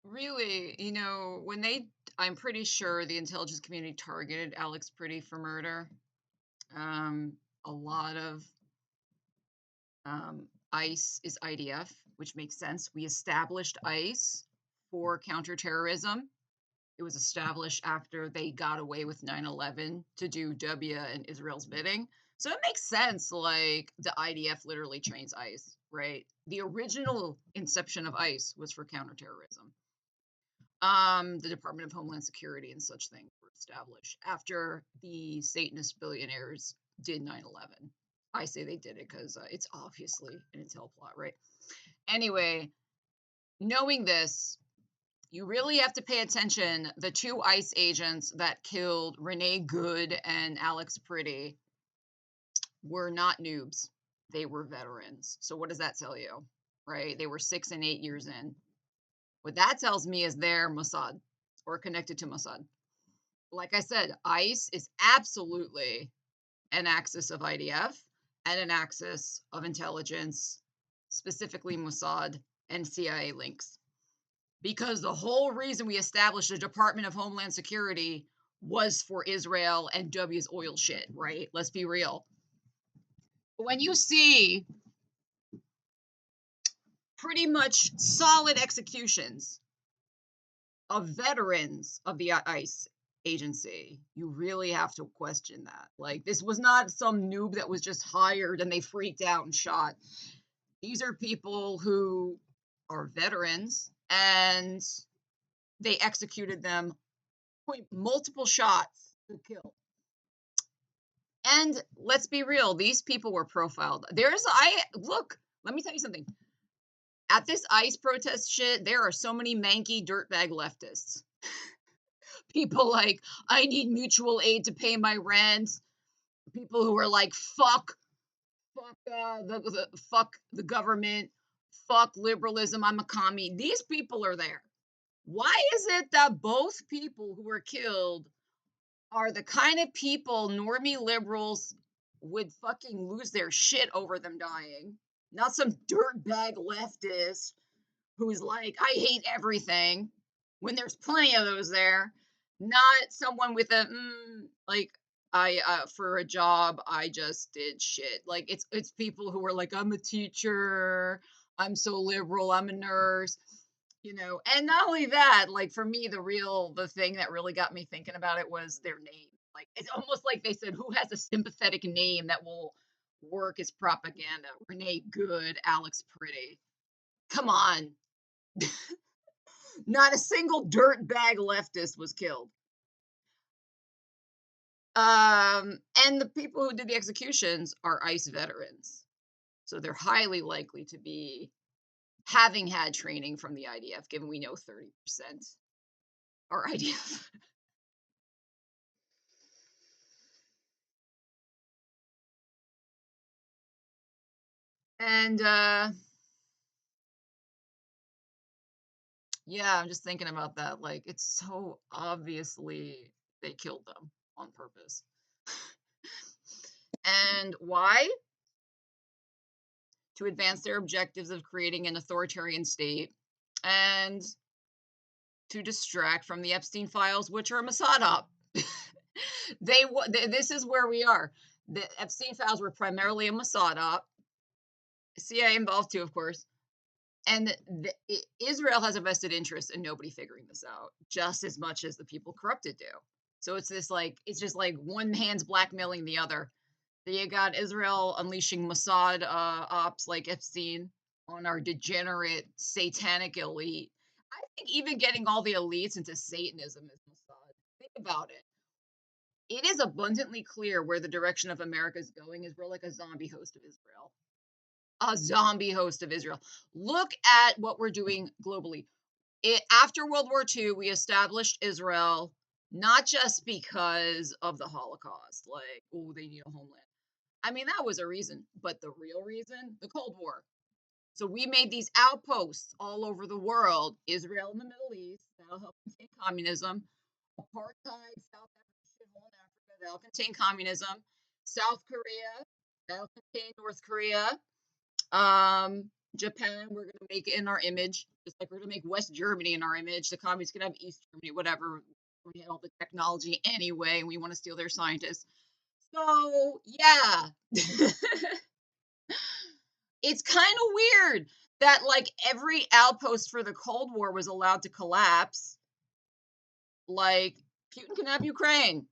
Really, I'm pretty sure the intelligence community targeted Alex Pretty for murder. Um, a lot of ICE is IDF, which makes sense. We established ICE for counterterrorism. It was established after they got away with 9/11 to do W and Israel's bidding. So it makes sense. Like the IDF literally trains ICE, right? The original inception of ICE was for counterterrorism. The Department of Homeland Security and such things were established after the Satanist billionaires did 9/11. I say they did it because it's obviously an intel plot, right? Anyway, knowing this, you really have to pay attention. The two ICE agents that killed Renee Good and Alex Pretty were not noobs. They were veterans. So what does that tell you? Right? They were 6 and 8 years in. What that tells me is they're Mossad or connected to Mossad. Like I said, ICE is absolutely an axis of IDF and an axis of intelligence, specifically Mossad and CIA links. Because the whole reason we established the Department of Homeland Security was for Israel and W's oil shit, right? Let's be real. When you see pretty much solid executions of veterans of the ICE agency, you really have to question that. Like, this was not some noob that was just hired and they freaked out and shot. These are people who are veterans and they executed them, multiple shots to kill. And let's be real, these people were profiled. Let me tell you something. At this ICE protest shit, there are so many manky dirtbag leftists. People like, I need mutual aid to pay my rent. People who are like, fuck the government, fuck liberalism, I'm a commie. These people are there. Why is it that both people who were killed are the kind of people normie liberals would fucking lose their shit over them dying? Not some dirtbag leftist who's like, I hate everything, when there's plenty of those there. Not someone with a like, I for a job I just did shit. Like it's people who are like, I'm a teacher, I'm so liberal, I'm a nurse, And not only that, like for me, the thing that really got me thinking about it was their name. Like it's almost like they said, who has a sympathetic name that will work as propaganda? Renee Good, Alex Pretty. Come on. Not a single dirtbag leftist was killed. And the people who did the executions are ICE veterans. So they're highly likely to be having had training from the IDF, given we know 30% are IDF. And yeah, I'm just thinking about that. Like, it's so obviously they killed them on purpose. And why? To advance their objectives of creating an authoritarian state and to distract from the Epstein files, which are Mossad op. This is where we are. The Epstein files were primarily a Mossad op, CIA involved too, of course. And Israel has a vested interest in nobody figuring this out, just as much as the people corrupted do. So it's just like one hand's blackmailing the other. So you got Israel unleashing Mossad ops like Epstein on our degenerate satanic elite. I think even getting all the elites into Satanism is Mossad. Think about it. It is abundantly clear where the direction of America is going. Is we're like a zombie host of Israel. A zombie host of Israel. Look at what we're doing globally. After World War II, we established Israel not just because of the Holocaust, like, oh, they need a homeland. I mean, that was a reason, but the real reason, the Cold War. So we made these outposts all over the world. Israel in the Middle East, that'll help contain communism. Apartheid, South Africa, Horn Africa, that'll contain communism. South Korea, that'll contain North Korea. Japan, we're gonna make it in our image, just like we're gonna make West Germany in our image. The communists can have East Germany, whatever. We had all the technology anyway, and we want to steal their scientists. So yeah, it's kind of weird that like every outpost for the Cold War was allowed to collapse. Like Putin can have Ukraine.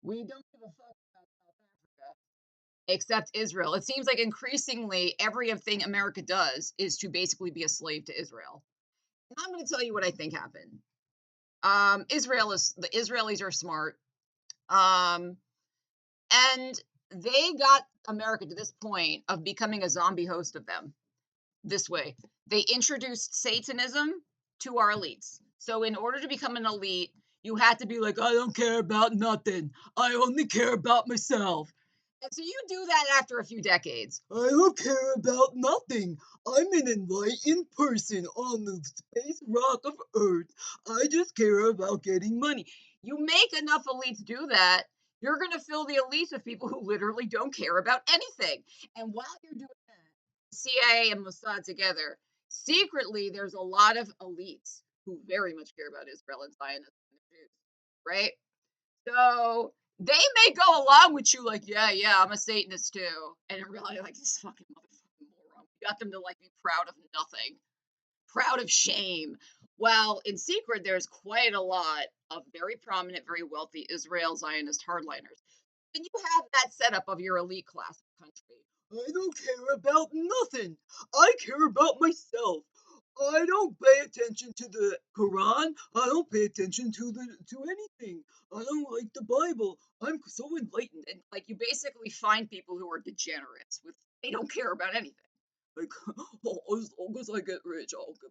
We don't give a fuck about South Africa, except Israel. It seems like increasingly everything America does is to basically be a slave to Israel. And I'm going to tell you what I think happened. The Israelis are smart, um, and they got America to this point of becoming a zombie host of them. This way, they introduced Satanism to our elites. So, in order to become an elite, you had to be like, I don't care about nothing. I only care about myself. And so you do that after a few decades. I don't care about nothing. I'm an enlightened person on the space rock of Earth. I just care about getting money. You make enough elites do that, you're going to fill the elites with people who literally don't care about anything. And while you're doing that, CIA and Mossad together, secretly, there's a lot of elites who very much care about Israel and Zionism and the Jews, right? So they may go along with you, like, yeah, yeah, I'm a Satanist too, and in reality, like this fucking motherfucking moron. You got them to like be proud of nothing, proud of shame. Well, in secret, there's quite a lot of very prominent, very wealthy Israel Zionist hardliners. And you have that setup of your elite class of the country. I don't care about nothing. I care about myself. I don't pay attention to the Quran. I don't pay attention to anything. I don't like the Bible. I'm so enlightened. And like you basically find people who are degenerates with they don't care about anything. Like, oh, as long as I get rich, I'll give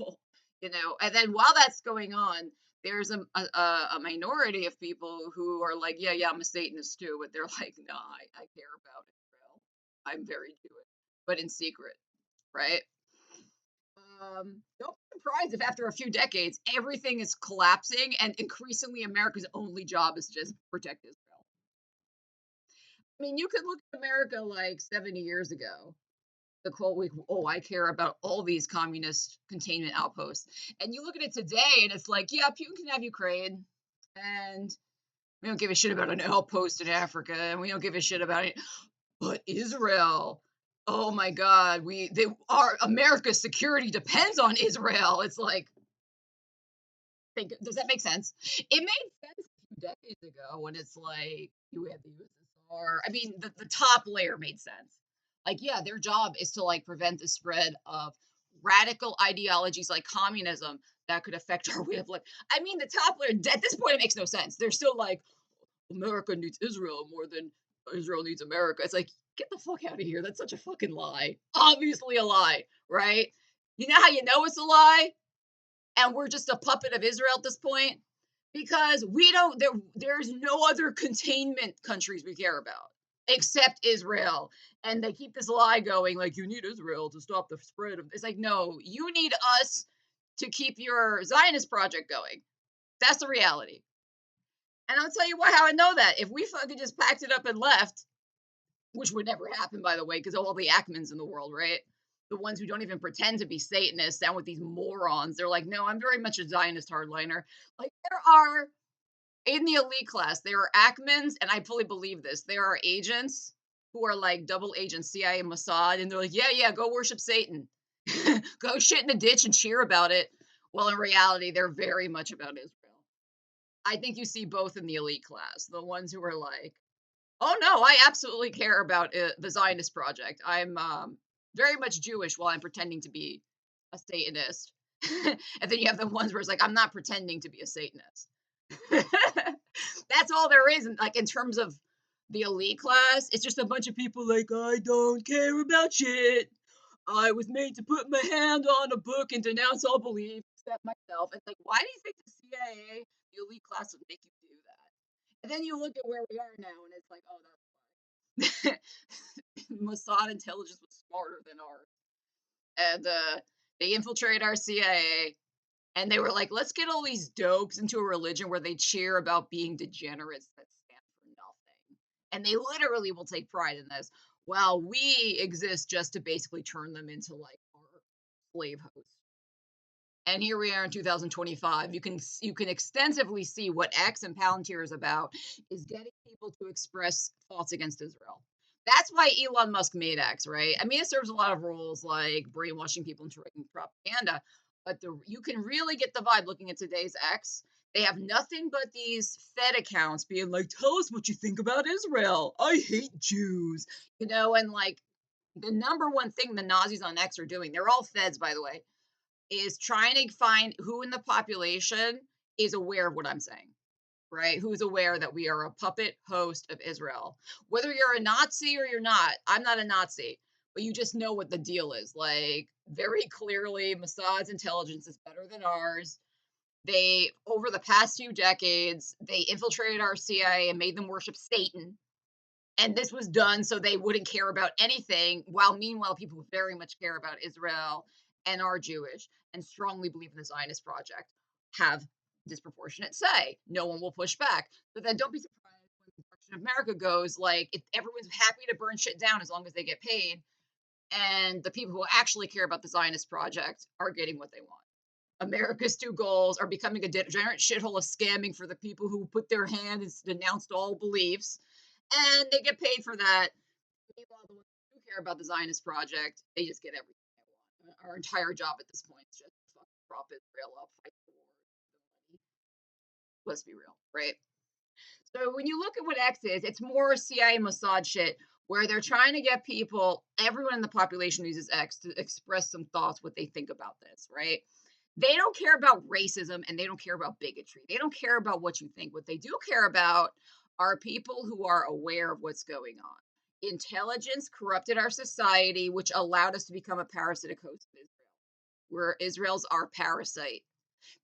a fuck. You know, and then while that's going on, there's a minority of people who are like, yeah, yeah, I'm a Satanist too, but they're like, no, I care about Israel. I'm very Jewish, but in secret, right? Don't be surprised if after a few decades everything is collapsing and increasingly America's only job is just protect Israel. I mean, you could look at America like 70 years ago. The quote week, oh, I care about all these communist containment outposts. And you look at it today and it's like, yeah, Putin can have Ukraine. And we don't give a shit about an outpost in Africa. And we don't give a shit about it. But Israel, oh my God, America's security depends on Israel. It's like, does that make sense? It made sense a few decades ago when it's like you had the USSR. I mean, the top layer made sense. Like, yeah, their job is to like prevent the spread of radical ideologies like communism that could affect our way of life. I mean, the top layer at this point it makes no sense. They're still like America needs Israel more than Israel needs America. It's like get the fuck out of here. That's such a fucking lie. Obviously a lie, right? You know how you know it's a lie? And we're just a puppet of Israel at this point because we don't there's no other containment countries we care about except Israel. And they keep this lie going like you need Israel to stop the spread of it's like no, you need us to keep your Zionist project going. That's the reality. And I'll tell you what how I know that. If we fucking just packed it up and left, which would never happen, by the way, because of all the Ackmans in the world, right? The ones who don't even pretend to be Satanists sound with these morons. They're like, no, I'm very much a Zionist hardliner. Like, there are, in the elite class, there are Ackmans, and I fully believe this. There are agents who are like double agents, CIA and Mossad, and they're like, yeah, yeah, go worship Satan. Go shit in a ditch and cheer about it. Well, in reality, they're very much about Israel. I think you see both in the elite class. The ones who are like, oh no, I absolutely care about the Zionist project. I'm very much Jewish while I'm pretending to be a Satanist. And then you have the ones where it's like I'm not pretending to be a Satanist. That's all there is. Like in terms of the elite class, it's just a bunch of people like I don't care about shit. I was made to put my hand on a book and denounce all beliefs except myself. It's like, why do you think the CIA, the elite class, would make you do that? And then you look at where we are now, and it's like, oh, Mossad intelligence was smarter than ours. And they infiltrated our CIA. And they were like, let's get all these dopes into a religion where they cheer about being degenerates that stand for nothing. And they literally will take pride in this. While we exist just to basically turn them into like slave host. And here we are in 2025. You can extensively see what X and Palantir is about is getting people to express thoughts against Israel. That's why Elon Musk made X, right? I mean, it serves a lot of roles like brainwashing people into writing propaganda, but you can really get the vibe looking at today's X. They have nothing but these Fed accounts being like, "Tell us what you think about Israel. I hate Jews," and like the number one thing the Nazis on X are doing. They're all Feds, by the way, is trying to find who in the population is aware of what I'm saying, right? Who's aware that we are a puppet host of Israel. Whether you're a Nazi or you're not, I'm not a Nazi, but you just know what the deal is. Like, very clearly, Mossad's intelligence is better than ours. They, over the past few decades, they infiltrated our CIA and made them worship Satan. And this was done so they wouldn't care about anything, while meanwhile, people who very much care about Israel and are Jewish and strongly believe in the Zionist project have disproportionate say. No one will push back. So then don't be surprised when the direction of America goes, like, everyone's happy to burn shit down as long as they get paid. And the people who actually care about the Zionist project are getting what they want. America's two goals are becoming a degenerate shithole of scamming for the people who put their hand and denounced all beliefs, and they get paid for that. Meanwhile, the ones who care about the Zionist project, they just get everything they want. Our entire job at this point is just fucking prop Israel up, fight the war. Let's be real, right? So when you look at what X is, it's more CIA Mossad shit where they're trying to get people, everyone in the population uses X to express some thoughts, what they think about this, right? They don't care about racism and they don't care about bigotry. They don't care about what you think. What they do care about are people who are aware of what's going on. Intelligence corrupted our society, which allowed us to become a parasitic host of Israel, where Israel's our parasite.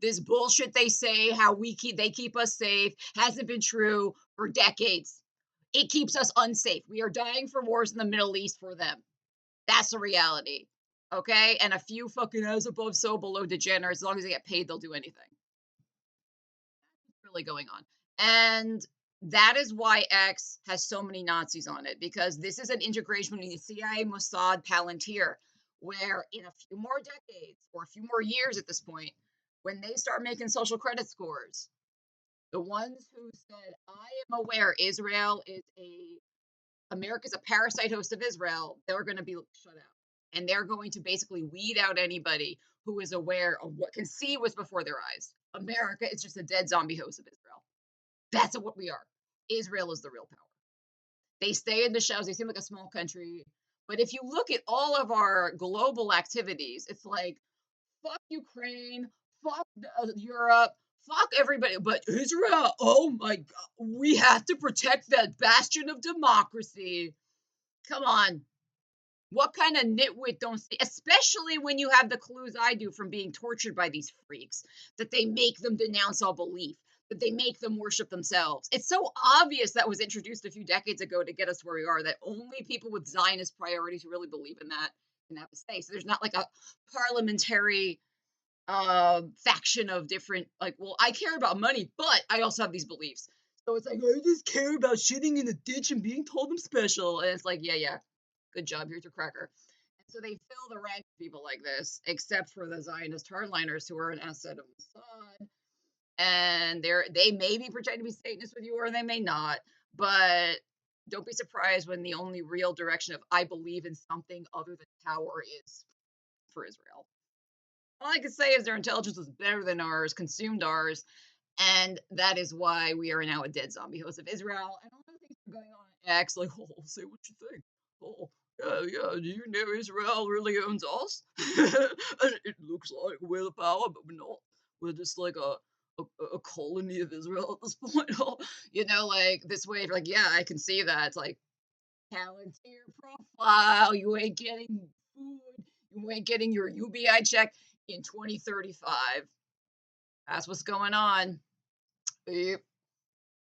This bullshit they say, how they keep us safe, hasn't been true for decades. It keeps us unsafe. We are dying for wars in the Middle East for them. That's the reality. Okay? And a few fucking as above, so below degenerates, as long as they get paid, they'll do anything. That's what's really going on. And that is why X has so many Nazis on it, because this is an integration between the CIA, Mossad, Palantir, where in a few more decades or a few more years at this point, when they start making social credit scores, the ones who said, I am aware Israel is America's a parasite host of Israel, they're going to be shut out. And they're going to basically weed out anybody who is aware of what can see what's before their eyes. America is just a dead zombie host of Israel. That's what we are. Israel is the real power. They stay in the shadows. They seem like a small country. But if you look at all of our global activities, it's like, fuck Ukraine, fuck Europe, fuck everybody. But Israel, oh my God, we have to protect that bastion of democracy. Come on. What kind of nitwit don't see, especially when you have the clues I do from being tortured by these freaks, that they make them denounce all belief, that they make them worship themselves. It's so obvious that was introduced a few decades ago to get us where we are, that only people with Zionist priorities who really believe in that can have a say. So there's not like a parliamentary faction of different, like, well, I care about money, but I also have these beliefs. So it's like, I just care about shitting in a ditch and being told I'm special. And it's like, yeah, good job, here's your cracker. And so they fill the rank of people like this, except for the Zionist hardliners who are an asset of Mossad. And they may be pretending to be Satanists with you, or they may not. But don't be surprised when the only real direction of I believe in something other than power is for Israel. All I can say is their intelligence was better than ours, consumed ours, and that is why we are now a dead zombie host of Israel. And all the things are going on in X, like, oh, say what you think. Oh, yeah, do you know Israel really owns us? It looks like we're the power, but we're not. We're just like a colony of Israel at this point. Like this way, like, yeah, I can see that. It's like, Palantir profile, you ain't getting food, you ain't getting your UBI check in 2035. That's what's going on. Yep.